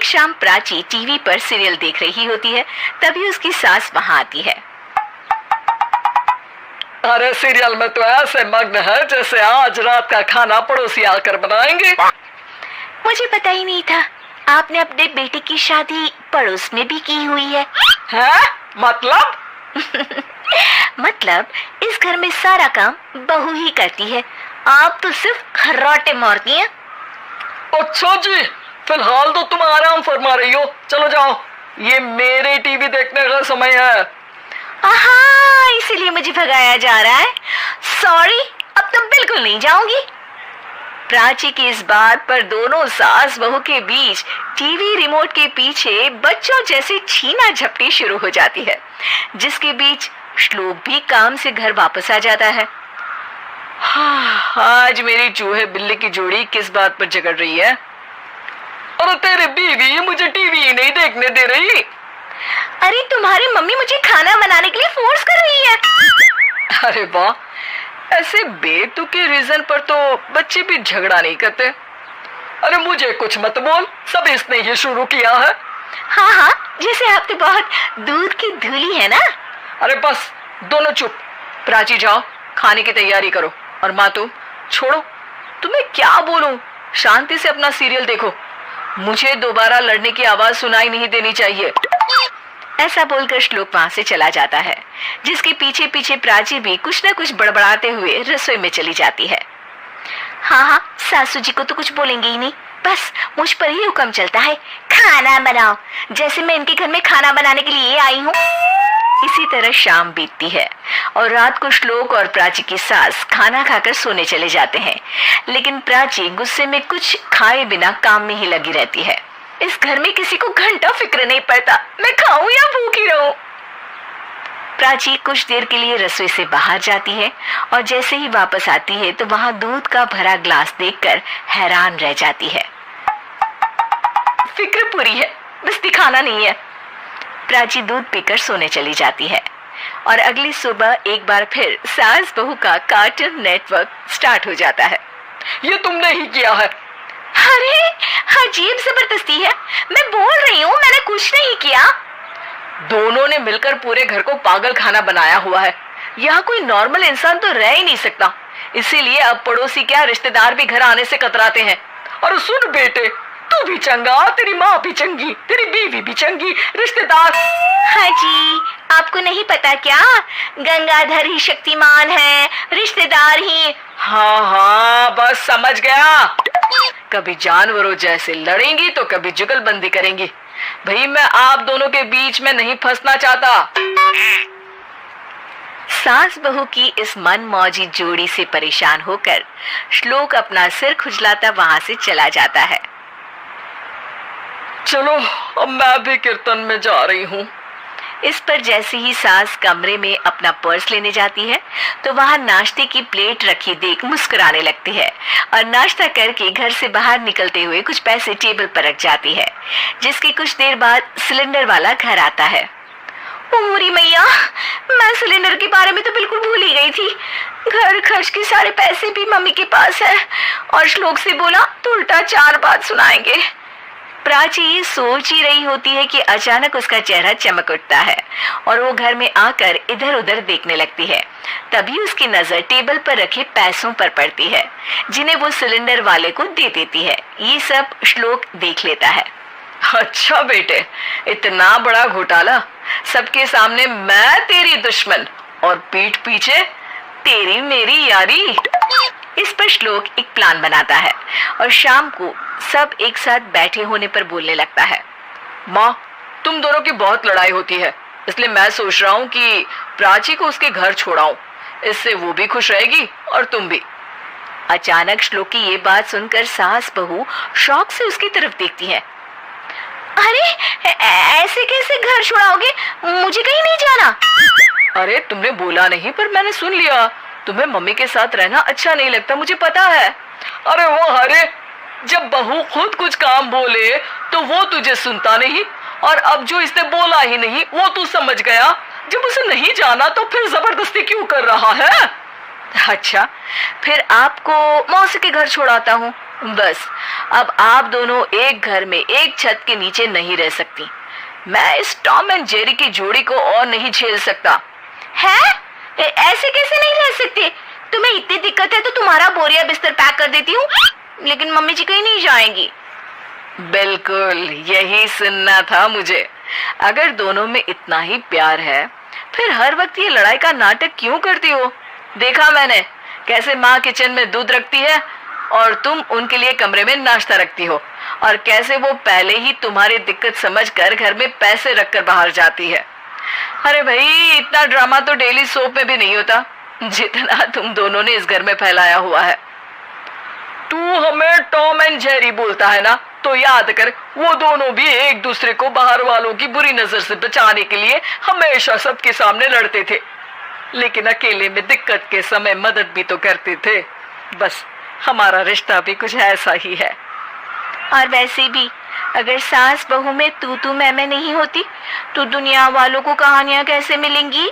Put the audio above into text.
एक शाम प्राची टीवी पर सीरियल देख रही होती है, तभी उसकी सास वहां आती है। अरे सीरियल में तो ऐसे मग्न है जैसे आज रात का खाना पड़ोसी आकर बनाएंगे। मुझे पता ही नहीं था आपने अपने बेटे की शादी पड़ोस में भी की हुई है। हैं? मतलब? मतलब इस घर में सारा काम बहू ही करती है, आप तो सिर्फ खर्राटे मारती हैं। अच्छा जी, फिलहाल तो तुम आराम फरमा रही हो, चलो जाओ, ये मेरे टीवी देखने का समय है। आहा, इसीलिए मुझे भगाया जा रहा है। सॉरी, अब तो बिल्कुल नहीं जाऊंगी। प्राची की इस बात पर दोनों सास बहू के बीच टीवी रिमोट के पीछे बच्चों जैसी छीना झपटी शुरू हो जाती है, जिसके बीच श्लोक भी काम से घर वापस आ जाता है। आज मेरी चूहे बिल्ली की जोड़ी किस बात पर झगड़ रही है? अरे तेरी बीवी मुझे टीवी नहीं देखने दे रही। अरे तुम्हारी मम्मी मुझे खाना बनाने के लिए फोर्स कर रही है। अरे वाह, ऐसे बेतुके रीजन पर तो बच्चे भी झगड़ा नहीं करते। अरे मुझे कुछ मत बोल, सब इसने ही शुरू किया है। हाँ हाँ, जैसे आप तो बहुत दूध की धूली है ना। अरे बस दोनों चुप। प्राची जाओ, खाने की तैयारी करो, और माँ तुम छोड़ो, तुम्हें क्या बोलूं, शांति से अपना सीरियल देखो, मुझे दोबारा लड़ने की आवाज सुनाई नहीं देनी चाहिए। ऐसा बोलकर श्लोक वहां से चला जाता है, जिसके पीछे पीछे प्राची भी कुछ न कुछ बड़बड़ाते हुए रसोई में चली जाती है। हाँ हाँ, सासू जी को तो कुछ बोलेंगे ही नहीं, बस मुझ पर ही हुक्म चलता है, खाना बनाओ, जैसे मैं इनके घर में खाना बनाने के लिए आई हूँ। इसी तरह शाम बीतती है और रात को श्लोक और प्राची की सास खाना खाकर सोने चले जाते हैं, लेकिन प्राची गुस्से में कुछ खाए बिना काम में ही लगी रहती है। इस घर में किसी को घंटा फिक्र नहीं पड़ता, मैं खाऊं या भूखी रहूं। प्राची कुछ देर के लिए रसोई से बाहर जाती है और जैसे ही वापस आती है तो वहां दूध का भरा ग्लास देखकर हैरान रह जाती है। फिक्र पूरी है, बस दिखाना नहीं है। प्राची दूध पीकर सोने चली जाती है और अगली सुबह एक बार फिर सास बहू का कार्टून नेटवर्क स्टार्ट हो जाता है। ये तुमने ही किया है। अरे अजीब जबरदस्ती है, मैं बोल रही हूँ मैंने कुछ नहीं किया। दोनों ने मिलकर पूरे घर को पागल खाना बनाया हुआ है। यहाँ कोई नॉर्मल इंसान तो रह ही नहीं सकता, इसीलिए अब पड़ोसी क्या रिश्तेदार भी घर आने से कतराते हैं। और सुन बेटे, तू भी चंगा, तेरी माँ भी चंगी, तेरी बीवी भी चंगी, रिश्तेदार। हाँ जी, आपको नहीं पता क्या, गंगाधर ही शक्तिमान है, रिश्तेदार ही। हाँ हाँ, बस समझ गया। कभी जानवरों जैसे लड़ेंगी तो कभी जुगलबंदी करेंगी। भाई मैं आप दोनों के बीच में नहीं फंसना चाहता। सास बहू की इस मनमौजी जोड़ी से परेशान होकर श्लोक अपना सिर खुजलाता वहां से चला जाता है। चलो अब मैं भी कीर्तन में जा रही हूँ। इस पर जैसे ही सास कमरे में अपना पर्स लेने जाती है तो वहां नाश्ते की प्लेट रखी देख मुस्कुराने लगती है और नाश्ता करके घर से बाहर निकलते हुए कुछ पैसे टेबल पर रख जाती है, जिसके कुछ देर बाद सिलेंडर वाला घर आता है। ओ मोरी मैया, मैं सिलेंडर के बारे में तो बिल्कुल भूल ही गई थी। घर खर्च के सारे पैसे भी मम्मी के पास है और श्लोक से बोला तो उल्टा 4 बात सुनाएंगे। प्राची सोच ही रही होती है कि अचानक उसका चेहरा चमक उठता है और वो घर में आकर इधर उधर देखने लगती है। तभी उसकी नजर टेबल पर रखे पैसों पर पड़ती है, जिन्हें वो सिलेंडर वाले को दे देती है। ये सब श्लोक देख लेता है। अच्छा बेटे, इतना बड़ा घोटाला, सबके सामने मैं तेरी दुश्मन और पीठ पीछे तेरी मेरी यारी। इस पर श्लोक एक प्लान बनाता है और शाम को सब एक साथ बैठे होने पर बोलने लगता है। माँ, तुम दोनों की बहुत लड़ाई होती है, इसलिए मैं सोच रहा हूँ कि प्राची को उसके घर छोड़ाऊं, इससे वो भी खुश रहेगी और तुम भी। अचानक श्लोक की ये बात सुनकर सास बहू शौक से उसकी तरफ देखती है। अरे ऐसे कैसे घर छोड़ाओगे, मुझे कहीं नहीं जाना। अरे तुमने बोला नहीं पर मैंने सुन लिया, तुम्हें मम्मी के साथ रहना अच्छा नहीं लगता, मुझे पता है। अरे वो अरे, जब बहू खुद कुछ काम बोले तो वो तुझे सुनता नहीं, और अब जो इसने बोला ही नहीं वो तू समझ गया। जब उसे नहीं जाना तो फिर जबरदस्ती क्यों कर रहा है? अच्छा, फिर आपको मौसी के घर छोड़ाता हूँ, बस अब आप दोनों एक घर में एक छत के नीचे नहीं रह सकती। मैं इस टॉम एंड जेरी की जोड़ी को और नहीं झेल सकता। है? ऐसे कैसे नहीं रह सकते? तुम्हें इतनी दिक्कत है तो तुम्हारा बोरिया बिस्तर पैक कर देती हूँ, लेकिन मम्मी जी कहीं नहीं जाएंगी। बिल्कुल यही सुनना था मुझे। अगर दोनों में इतना ही प्यार है फिर हर वक्त ये लड़ाई का नाटक क्यों करती हो? देखा मैंने कैसे माँ किचन में दूध रखती है और तुम उनके लिए कमरे में नाश्ता रखती हो, और कैसे वो पहले ही तुम्हारी दिक्कत समझकर घर में पैसे रखकर बाहर जाती है। अरे भाई, इतना ड्रामा तो डेली सोप में भी नहीं होता जितना तुम दोनों ने इस घर में फैलाया हुआ है। तू हमें टॉम एंड जेरी बोलता है ना, तो याद कर वो दोनों भी एक दूसरे को बाहर वालों की बुरी नजर से बचाने के लिए हमेशा सबके सामने लड़ते थे, लेकिन अकेले में दिक्कत के समय मदद भी तो करते थे। बस हमारा रिश्ता भी कुछ ऐसा ही है। और वैसे भी अगर सास बहू में तू मैं नहीं होती तो दुनिया वालों को कहानियां कैसे मिलेंगी?